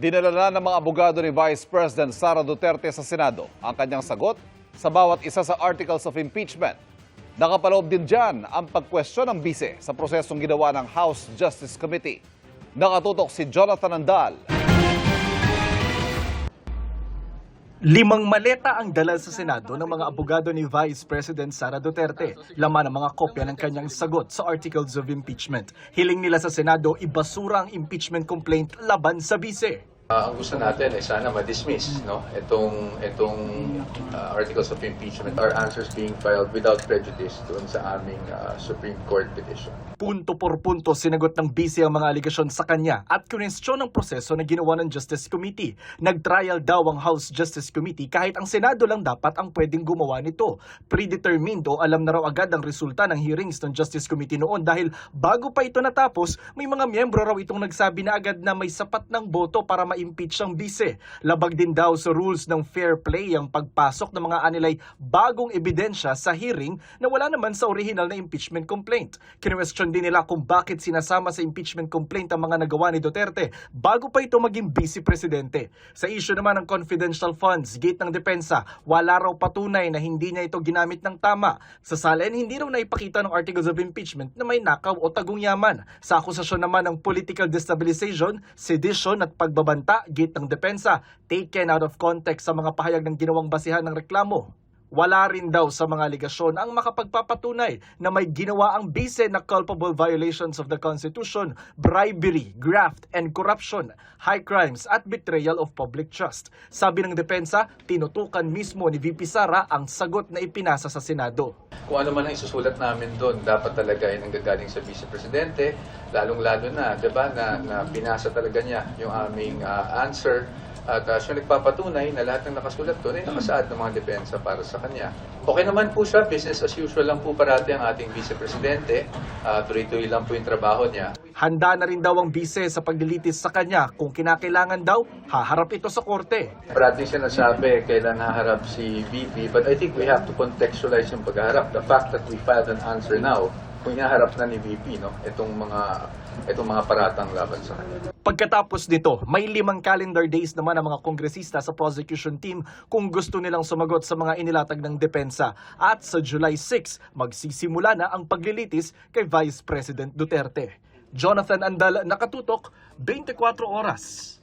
Dinala na ng mga abogado ni Vice President Sara Duterte sa Senado ang kanyang sagot sa bawat isa sa articles of impeachment. Nakapaloob din dyan ang pagkwestiyon ng bise sa prosesong ginawa ng House Justice Committee. Nakatutok si Jonathan Andal. 5 maleta ang dala sa Senado ng mga abogado ni Vice President Sara Duterte. Laman ang mga kopya ng kanyang sagot sa articles of impeachment. Hiling nila sa Senado ibasura ang impeachment complaint laban sa bise. Ang gusto natin ay sana ma-dismiss itong articles of impeachment, our answers being filed without prejudice doon sa aming Supreme Court petition. Punto por punto sinagot ng bise ang mga aligasyon sa kanya at kinwestiyon ang proseso na ginawa ng Justice Committee. Nag-trial daw ang House Justice Committee kahit ang Senado lang dapat ang pwedeng gumawa nito. Predetermined o alam na raw agad ang resulta ng hearings ng Justice Committee noon dahil bago pa ito natapos, may mga miyembro raw itong nagsabi na agad na may sapat ng boto para impeach ang bise. Labag din daw sa rules ng fair play ang pagpasok ng mga anilay bagong ebidensya sa hearing na wala naman sa original na impeachment complaint. Kinwestiyon din nila kung bakit sinasama sa impeachment complaint ang mga nagawa ni Duterte bago pa ito maging vice presidente. Sa issue naman ng confidential funds, gate ng depensa, wala raw patunay na hindi niya ito ginamit ng tama. Sa salin, hindi raw naipakita ng articles of impeachment na may nakaw o tagong yaman. Sa akusasyon naman ng political destabilization, sedition at pagbabanta, gate ng depensa, taken out of context sa mga pahayag ng ginawang basihan ng reklamo. Wala rin daw sa mga aligasyon ang makapagpapatunay na may ginawa ang bise na culpable violations of the Constitution, bribery, graft, and corruption, high crimes at betrayal of public trust. Sabi ng depensa, tinutukan mismo ni VP Sara ang sagot na ipinasa sa Senado. Kung ano man ang isusulat namin doon, dapat talaga ay nanggagaling sa Vice Presidente, lalong-lalo na, diba, na pinasa talaga niya yung aming answer. At siya nagpapatunay na lahat ng nakasulat doon ay nakasaad ng mga depensa para sa kanya. Okay naman po siya, business as usual lang po parati ang ating Vice Presidente. Tuloy-tuloy lang po yung trabaho niya. Handa na rin daw ang bise sa paglilitis sa kanya. Kung kinakailangan daw, haharap ito sa korte. Parati siya nasabi kailan haharap si VP, but I think we have to contextualize yung pagharap. The fact that we filed an answer now, kung inaharap na ni VP, itong mga paratang laban sa kanya. Pagkatapos nito, may 5 calendar days naman ang mga kongresista sa prosecution team kung gusto nilang sumagot sa mga inilatag ng depensa. At sa July 6, magsisimula na ang paglilitis kay Vice President Duterte. Jonathan Andal, nakatutok, 24 oras.